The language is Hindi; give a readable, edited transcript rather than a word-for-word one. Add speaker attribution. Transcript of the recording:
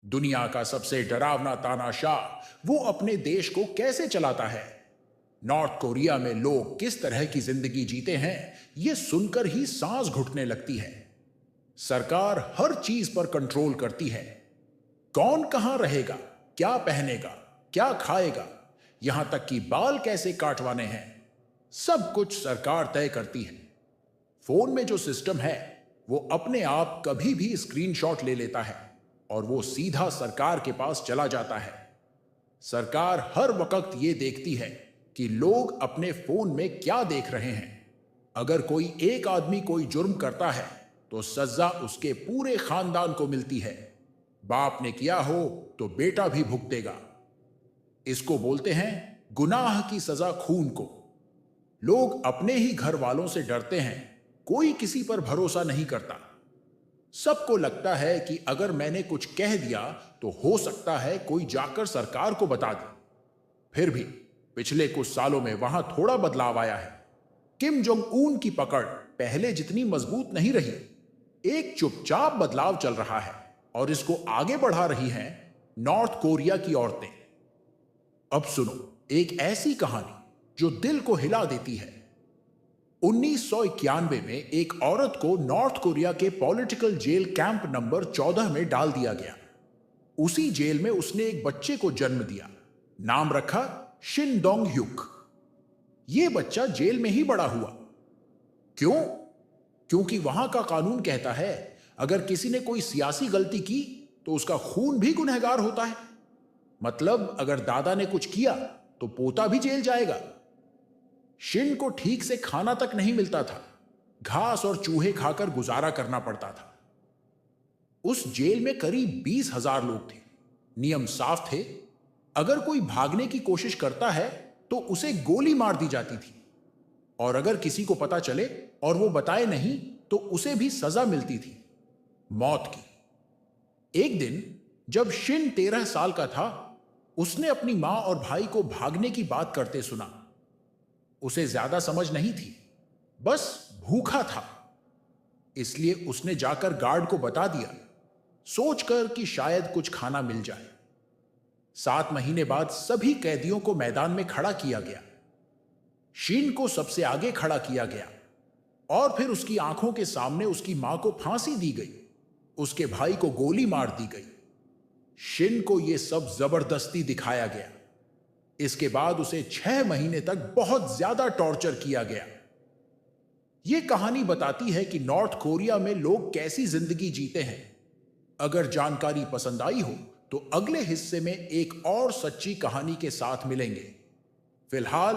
Speaker 1: दुनिया का सबसे डरावना तानाशाह वो अपने देश को कैसे चलाता है। नॉर्थ कोरिया में लोग किस तरह की जिंदगी जीते हैं, ये सुनकर ही सांस घुटने लगती है। सरकार हर चीज पर कंट्रोल करती है। कौन कहां रहेगा, क्या पहनेगा, क्या खाएगा, यहां तक कि बाल कैसे काटवाने हैं, सब कुछ सरकार तय करती है। फोन में जो सिस्टम है वो अपने आप कभी भी स्क्रीनशॉट ले लेता है और वो सीधा सरकार के पास चला जाता है। सरकार हर वक्त ये देखती है कि लोग अपने फोन में क्या देख रहे हैं। अगर कोई एक आदमी कोई जुर्म करता है तो सजा उसके पूरे खानदान को मिलती है। बाप ने किया हो तो बेटा भी भुगतेगा। इसको बोलते हैं गुनाह की सजा खून को। लोग अपने ही घर वालों से डरते हैं, कोई किसी पर भरोसा नहीं करता। सबको लगता है कि अगर मैंने कुछ कह दिया तो हो सकता है कोई जाकर सरकार को बता दे। फिर भी पिछले कुछ सालों में वहां थोड़ा बदलाव आया है। किम जोंग उन की पकड़ पहले जितनी मजबूत नहीं रही। एक चुपचाप बदलाव चल रहा है और इसको आगे बढ़ा रही हैं नॉर्थ कोरिया की औरतें। अब सुनो एक ऐसी कहानी जो दिल को हिला देती है। 1991 में एक औरत को नॉर्थ कोरिया के पॉलिटिकल जेल कैंप नंबर 14 में डाल दिया गया। उसी जेल में उसने एक बच्चे को जन्म दिया। नाम रखा शिन डोंग ह्यूक। यह बच्चा जेल में ही बड़ा हुआ। क्यों? क्योंकि वहां का कानून कहता है अगर किसी ने कोई सियासी गलती की तो उसका खून भी गुनहगार होता है। मतलब अगर दादा ने कुछ किया तो पोता भी जेल जाएगा। शिन को ठीक से खाना तक नहीं मिलता था। घास और चूहे खाकर गुजारा करना पड़ता था। उस जेल में करीब 20,000 लोग थे। नियम साफ थे, अगर कोई भागने की कोशिश करता है तो उसे गोली मार दी जाती थी और अगर किसी को पता चले और वो बताए नहीं तो उसे भी सजा मिलती थी, मौत की। एक दिन जब शिन 13 साल का था, उसने अपनी मां और भाई को भागने की बात करते सुना। उसे ज्यादा समझ नहीं थी, बस भूखा था। इसलिए उसने जाकर गार्ड को बता दिया, सोचकर कि शायद कुछ खाना मिल जाए। 7 महीने बाद सभी कैदियों को मैदान में खड़ा किया गया। शीन को सबसे आगे खड़ा किया गया और फिर उसकी आंखों के सामने उसकी मां को फांसी दी गई। उसके भाई को गोली मार दी गई। शिन को यह सब जबरदस्ती दिखाया गया। इसके बाद उसे 6 महीने तक बहुत ज्यादा टॉर्चर किया गया। यह कहानी बताती है कि नॉर्थ कोरिया में लोग कैसी जिंदगी जीते हैं। अगर जानकारी पसंद आई हो तो अगले हिस्से में एक और सच्ची कहानी के साथ मिलेंगे। फिलहाल